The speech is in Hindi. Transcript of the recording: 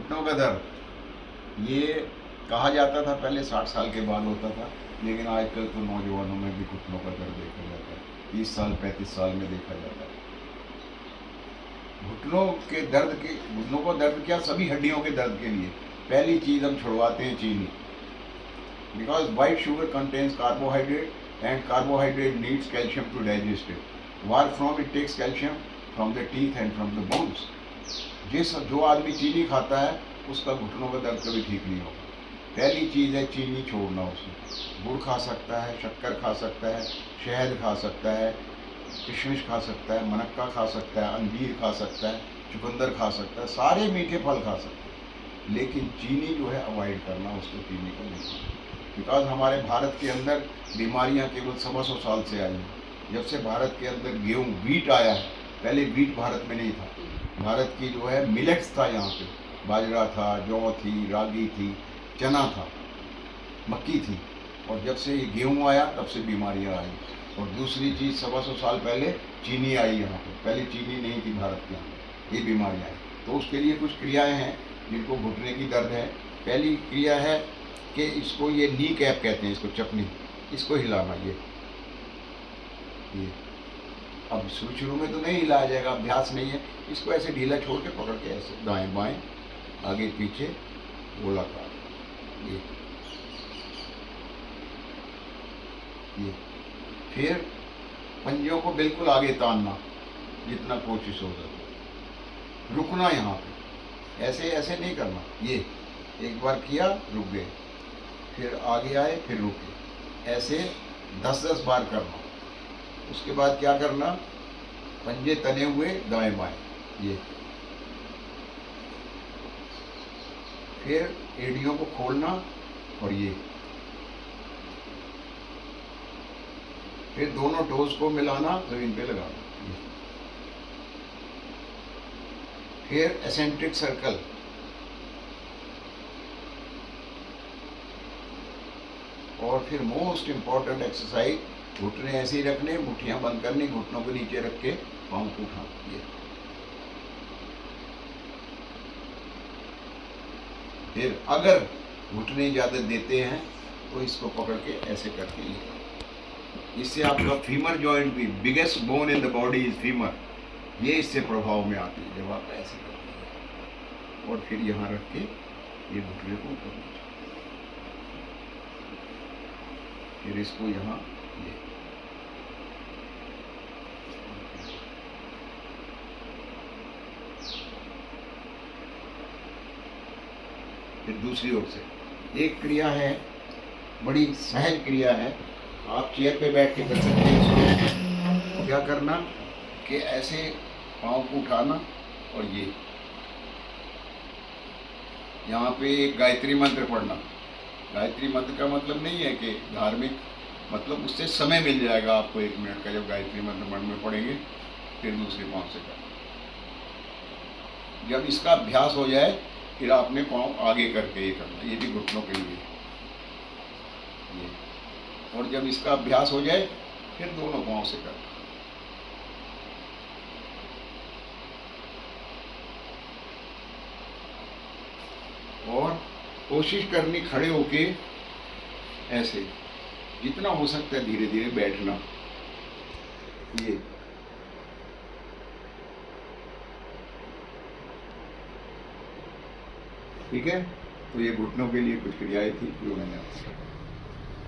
घुटनों का दर्द ये कहा जाता था पहले 60 साल के बाद होता था, लेकिन आजकल तो नौजवानों में भी घुटनों का दर्द देखा जाता है, 30 साल 35 साल में देखा जाता है। घुटनों के दर्द के घुटनों का दर्द क्या, सभी हड्डियों के दर्द के लिए पहली चीज़ हम छुड़वाते हैं चीनी, because white sugar contains carbohydrate and carbohydrate needs calcium to digest it. वार from it takes calcium from the teeth and from the bones. जो आदमी चीनी खाता है उसका घुटनों का दर्द कभी ठीक नहीं होगा। पहली चीज़ है चीनी छोड़ना। उसमें गुड़ खा सकता है, शक्कर खा सकता है, शहद खा सकता है, किशमिश खा सकता है, मनक्का खा सकता है, अंजीर खा सकता है, चुकंदर खा सकता है, सारे मीठे फल खा सकते हैं, लेकिन चीनी जो है अवॉइड करना, उसको चीनी को नहीं। बिकॉज हमारे भारत के अंदर बीमारियां केवल 100 साल से आई हैं। जब से भारत के अंदर गेहूँ वीट आया है, पहले वीट भारत में नहीं था। भारत की जो है मिलेट्स था, यहाँ पे बाजरा था, जौ थी, रागी थी, चना था, मक्की थी, और जब से ये गेहूँ आया तब से बीमारियाँ आई। और दूसरी चीज़ 100 साल पहले चीनी आई यहाँ पे, पहले चीनी नहीं थी भारत के अंदर, ये बीमारियाँ आई। तो उसके लिए कुछ क्रियाएं हैं जिनको घुटने की दर्द है। पहली क्रिया है कि इसको ये नी कैप कहते हैं, इसको चपनी, इसको हिलाना। ये अब शुरू में तो नहीं हिलाया जाएगा, अभ्यास नहीं है। इसको ऐसे ढीला छोड़ के पकड़ के ऐसे दाएं बाएं आगे पीछे गोलाकार, ये फिर पंजों को बिल्कुल आगे तानना जितना कोशिश हो सके। रुकना यहाँ पे, ऐसे ऐसे नहीं करना। ये एक बार किया, रुक गए, फिर आगे आए, फिर रुके, ऐसे 10-10 बार करना। उसके बाद क्या करना, पंजे तने हुए दाएं बाएं, ये फिर एड़ियों को खोलना, और ये फिर दोनों टोज को मिलाना, जमीन पे लगाना, फिर एसेंट्रिक सर्कल, और फिर मोस्ट इंपॉर्टेंट एक्सरसाइज, घुटने ऐसे ही रखने, मुट्ठियां बंद करनी, घुटनों को नीचे रख के पाँव को उठाना। ये फिर अगर घुटने ज़्यादा देते हैं तो इसको पकड़ के ऐसे करके ये, इससे आपका फीमर जॉइंट भी, biggest bone in the body is femur, ये इससे प्रभाव में आती है जब आप ऐसे करते हैं। और फिर यहाँ रख के ये घुटने को ऊपर नीचे, फिर इसको यहाँ ये, फिर दूसरी ओर से। एक क्रिया है, बड़ी सहज क्रिया है, आप चेयर पे बैठ के कर सकते हैं इसको। क्या करना कि ऐसे पाँव को उठाना, और ये यहाँ पे एक गायत्री मंत्र पढ़ना। गायत्री मंत्र का मतलब नहीं है कि धार्मिक, मतलब उससे समय मिल जाएगा आपको 1 मिनट का, जब गायत्री मंत्र मन में पढ़ेंगे। फिर दूसरे पाँव से करना। जब इसका अभ्यास हो जाए फिर आपने पाँव आगे करके ये करना, ये भी घुटनों के लिए ये। और जब इसका अभ्यास हो जाए फिर दोनों पाँव से करना। और कोशिश करनी खड़े होके ऐसे, जितना हो सकता है धीरे धीरे बैठना। ये ठीक है। तो ये घुटनों के लिए कुछ क्रियाएं थी जो मैंने आपसे